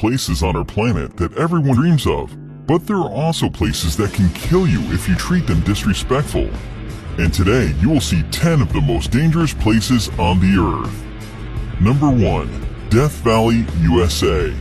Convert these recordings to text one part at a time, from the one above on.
places on our planet that everyone dreams of, but there are also places that can kill you if you treat them disrespectful. And today, you will see 10 of the most dangerous places on the Earth. Number 1. Death Valley, USA.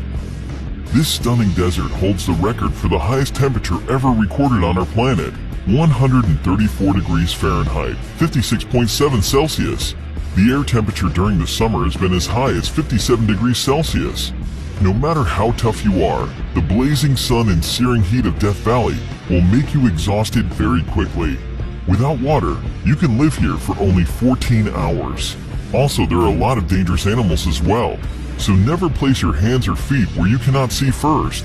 This stunning desert holds the record for the highest temperature ever recorded on our planet, 134 degrees Fahrenheit, 56.7 Celsius. The air temperature during the summer has been as high as 57 degrees Celsius. No matter how tough you are, the blazing sun and searing heat of Death Valley will make you exhausted very quickly. Without water, you can live here for only 14 hours. Also, there are a lot of dangerous animals as well, so never place your hands or feet where you cannot see first.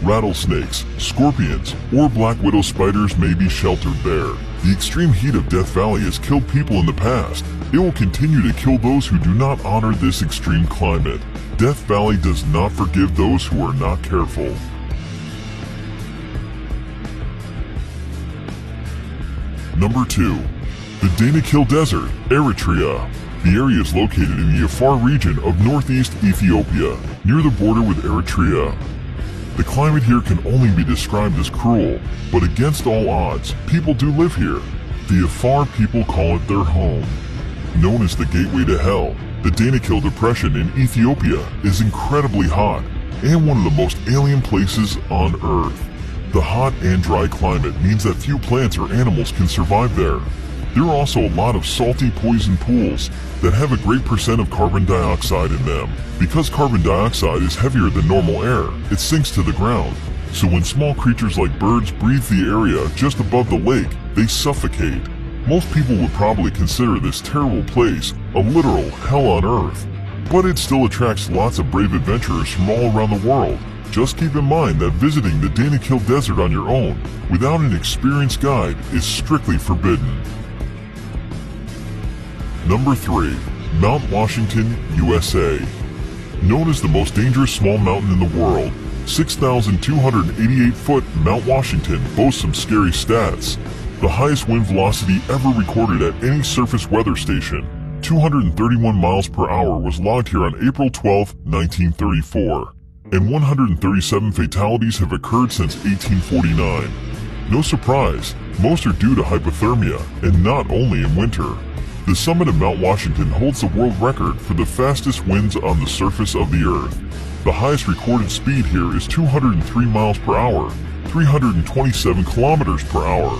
Rattlesnakes, scorpions, or black widow spiders may be sheltered there. The extreme heat of Death Valley has killed people in the past. It will continue to kill those who do not honor this extreme climate. Death Valley does not forgive those who are not careful. Number 2. The Danakil Desert, Eritrea. The area is located in the Afar region of northeast Ethiopia, near the border with Eritrea. The climate here can only be described as cruel, but against all odds, people do live here. The Afar people call it their home. Known as the gateway to hell, the Danakil Depression in Ethiopia is incredibly hot and one of the most alien places on Earth. The hot and dry climate means that few plants or animals can survive there. There are also a lot of salty poison pools that have a great percent of carbon dioxide in them. Because carbon dioxide is heavier than normal air, it sinks to the ground. So when small creatures like birds breathe the area just above the lake, they suffocate. Most people would probably consider this terrible place a literal hell on earth. But it still attracts lots of brave adventurers from all around the world. Just keep in mind that visiting the Danakil Desert on your own, without an experienced guide, is strictly forbidden. Number 3. Mount Washington, USA. Known as the most dangerous small mountain in the world, 6,288-foot Mount Washington boasts some scary stats. The highest wind velocity ever recorded at any surface weather station, 231 miles per hour, was logged here on April 12, 1934. And 137 fatalities have occurred since 1849. No surprise, most are due to hypothermia, and not only in winter. The summit of Mount Washington holds the world record for the fastest winds on the surface of the Earth. The highest recorded speed here is 203 miles per hour, 327 kilometers per hour.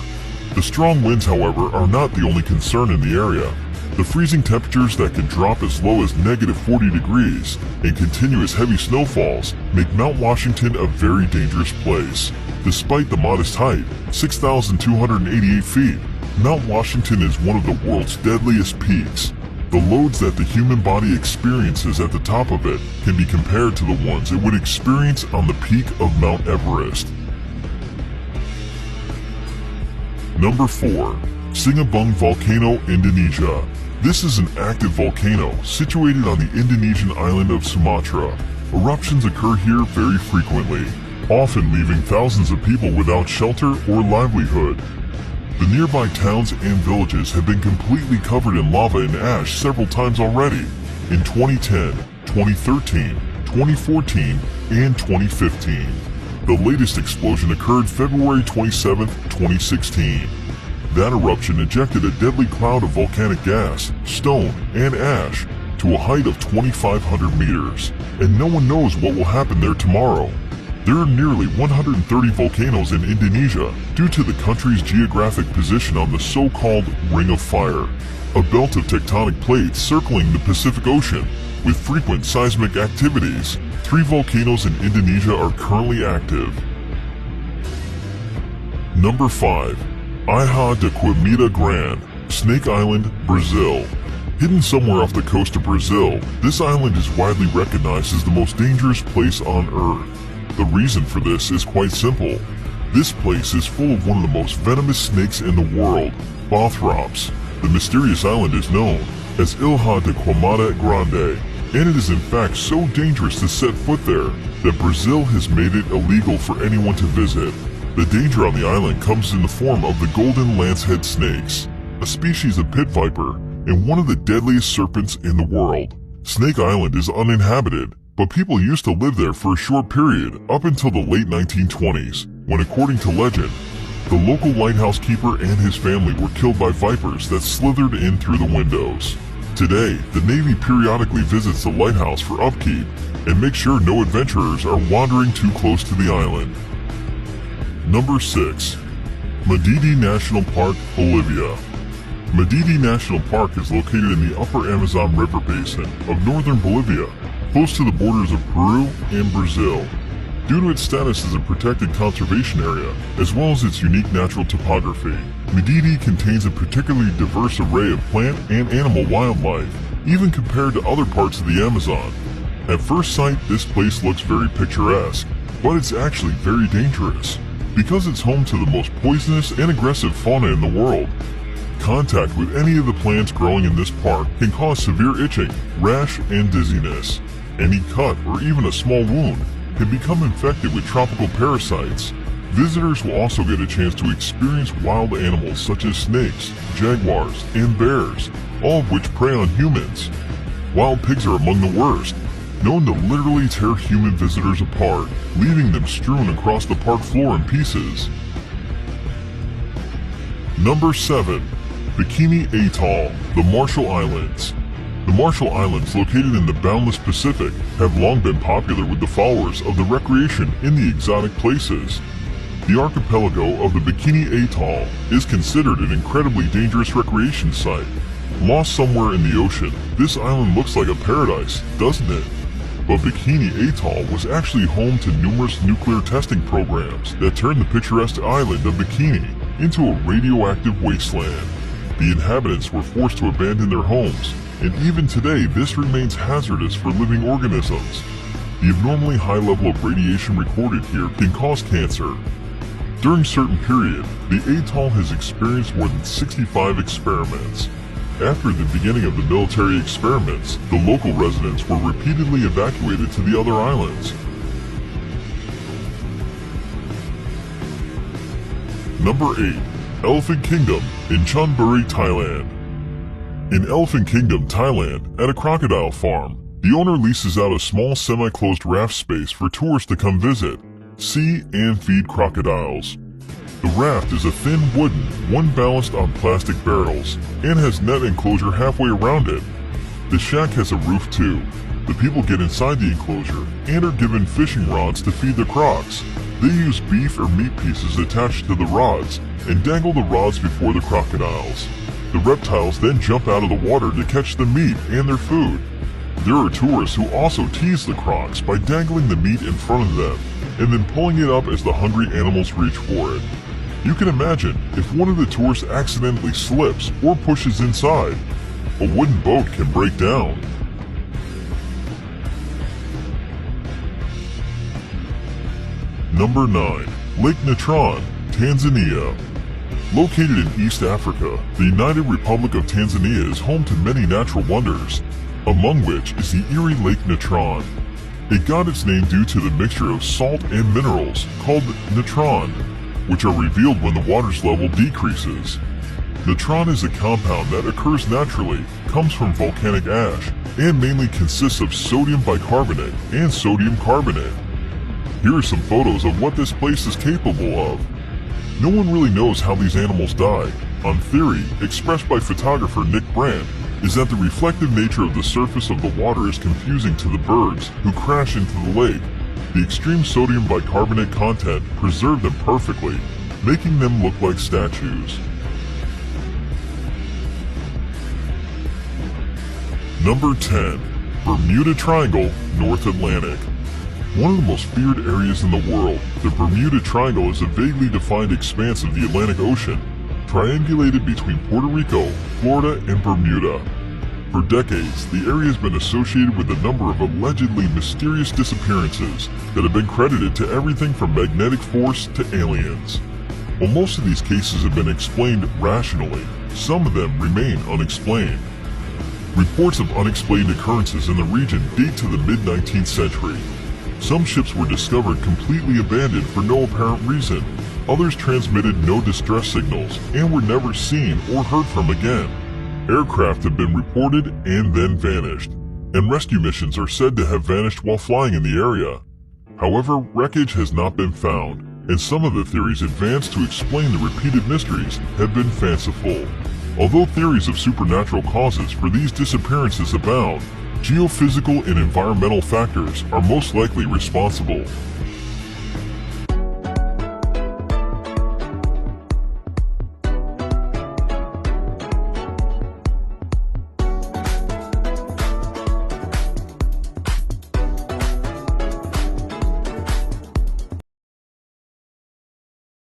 The strong winds, however, are not the only concern in the area. The freezing temperatures that can drop as low as -40 degrees and continuous heavy snowfalls make Mount Washington a very dangerous place. Despite the modest height, 6,288 feet, Mount Washington is one of the world's deadliest peaks. The loads that the human body experiences at the top of it can be compared to the ones it would experience on the peak of Mount Everest. Number 4. Sinabung Volcano, Indonesia. This is an active volcano situated on the Indonesian island of Sumatra. Eruptions occur here very frequently, often leaving thousands of people without shelter or livelihood. The nearby towns and villages have been completely covered in lava and ash several times already, in 2010, 2013, 2014, and 2015. The latest explosion occurred February 27, 2016. That eruption ejected a deadly cloud of volcanic gas, stone, and ash to a height of 2,500 meters, and no one knows what will happen there tomorrow. There are nearly 130 volcanoes in Indonesia due to the country's geographic position on the so-called Ring of Fire, a belt of tectonic plates circling the Pacific Ocean with frequent seismic activities. 3 volcanoes in Indonesia are currently active. Number 5. Ilha de Quimita Grande, Snake Island, Brazil. Hidden somewhere off the coast of Brazil, this island is widely recognized as the most dangerous place on Earth. The reason for this is quite simple. This place is full of one of the most venomous snakes in the world, Bothrops. The mysterious island is known as Ilha de Quimita Grande, and it is in fact so dangerous to set foot there that Brazil has made it illegal for anyone to visit. The danger on the island comes in the form of the golden lancehead snakes, a species of pit viper and one of the deadliest serpents in the world. Snake Island is uninhabited, but people used to live there for a short period up until the late 1920s, when according to legend, the local lighthouse keeper and his family were killed by vipers that slithered in through the windows. Today, the Navy periodically visits the lighthouse for upkeep and makes sure no adventurers are wandering too close to the island. Number 6. Madidi National Park, Bolivia. Madidi National Park is located in the upper Amazon River basin of northern Bolivia, close to the borders of Peru and Brazil. Due to its status as a protected conservation area, as well as its unique natural topography, Madidi contains a particularly diverse array of plant and animal wildlife, even compared to other parts of the Amazon. At first sight, this place looks very picturesque, but it's actually very dangerous, because it's home to the most poisonous and aggressive fauna in the world. Contact with any of the plants growing in this park can cause severe itching, rash, and dizziness. Any cut or even a small wound can become infected with tropical parasites. Visitors will also get a chance to experience wild animals such as snakes, jaguars, and bears, all of which prey on humans. Wild pigs are among the worst, known to literally tear human visitors apart, leaving them strewn across the park floor in pieces. Number 7. Bikini Atoll, the Marshall Islands. The Marshall Islands, located in the boundless Pacific, have long been popular with the followers of the recreation in the exotic places. The archipelago of the Bikini Atoll is considered an incredibly dangerous recreation site. Lost somewhere in the ocean, this island looks like a paradise, doesn't it? But Bikini Atoll was actually home to numerous nuclear testing programs that turned the picturesque island of Bikini into a radioactive wasteland. The inhabitants were forced to abandon their homes, and even today this remains hazardous for living organisms. The abnormally high level of radiation recorded here can cause cancer. During certain period, the atoll has experienced more than 65 experiments. After the beginning of the military experiments, the local residents were repeatedly evacuated to the other islands. Number 8. Elephant Kingdom in Chonburi, Thailand. In Elephant Kingdom, Thailand, at a crocodile farm, the owner leases out a small semi-closed raft space for tourists to come visit, see, and feed crocodiles. The raft is a thin wooden, one ballast on plastic barrels, and has net enclosure halfway around it. The shack has a roof too. The people get inside the enclosure and are given fishing rods to feed the crocs. They use beef or meat pieces attached to the rods and dangle the rods before the crocodiles. The reptiles then jump out of the water to catch the meat and their food. There are tourists who also tease the crocs by dangling the meat in front of them and then pulling it up as the hungry animals reach for it. You can imagine if one of the tourists accidentally slips or pushes inside, a wooden boat can break down. Number 9. Lake Natron, Tanzania. Located in East Africa, the United Republic of Tanzania is home to many natural wonders, among which is the Erie Lake Natron. It got its name due to the mixture of salt and minerals called natron, which are revealed when the water's level decreases. Natron is a compound that occurs naturally, comes from volcanic ash, and mainly consists of sodium bicarbonate and sodium carbonate. Here are some photos of what this place is capable of. No one really knows how these animals die. On theory, expressed by photographer Nick Brandt, is that the reflective nature of the surface of the water is confusing to the birds who crash into the lake. The extreme sodium bicarbonate content preserved them perfectly, making them look like statues. Number 10. Bermuda Triangle, North Atlantic. One of the most feared areas in the world, the Bermuda Triangle is a vaguely defined expanse of the Atlantic Ocean, triangulated between Puerto Rico, Florida, and Bermuda. For decades, the area has been associated with a number of allegedly mysterious disappearances that have been credited to everything from magnetic force to aliens. While most of these cases have been explained rationally, some of them remain unexplained. Reports of unexplained occurrences in the region date to the mid-19th century. Some ships were discovered completely abandoned for no apparent reason. Others transmitted no distress signals and were never seen or heard from again. Aircraft have been reported and then vanished. and rescue missions are said to have vanished while flying in the area. However, wreckage has not been found, and some of the theories advanced to explain the repeated mysteries have been fanciful. Although theories of supernatural causes for these disappearances abound, geophysical and environmental factors are most likely responsible.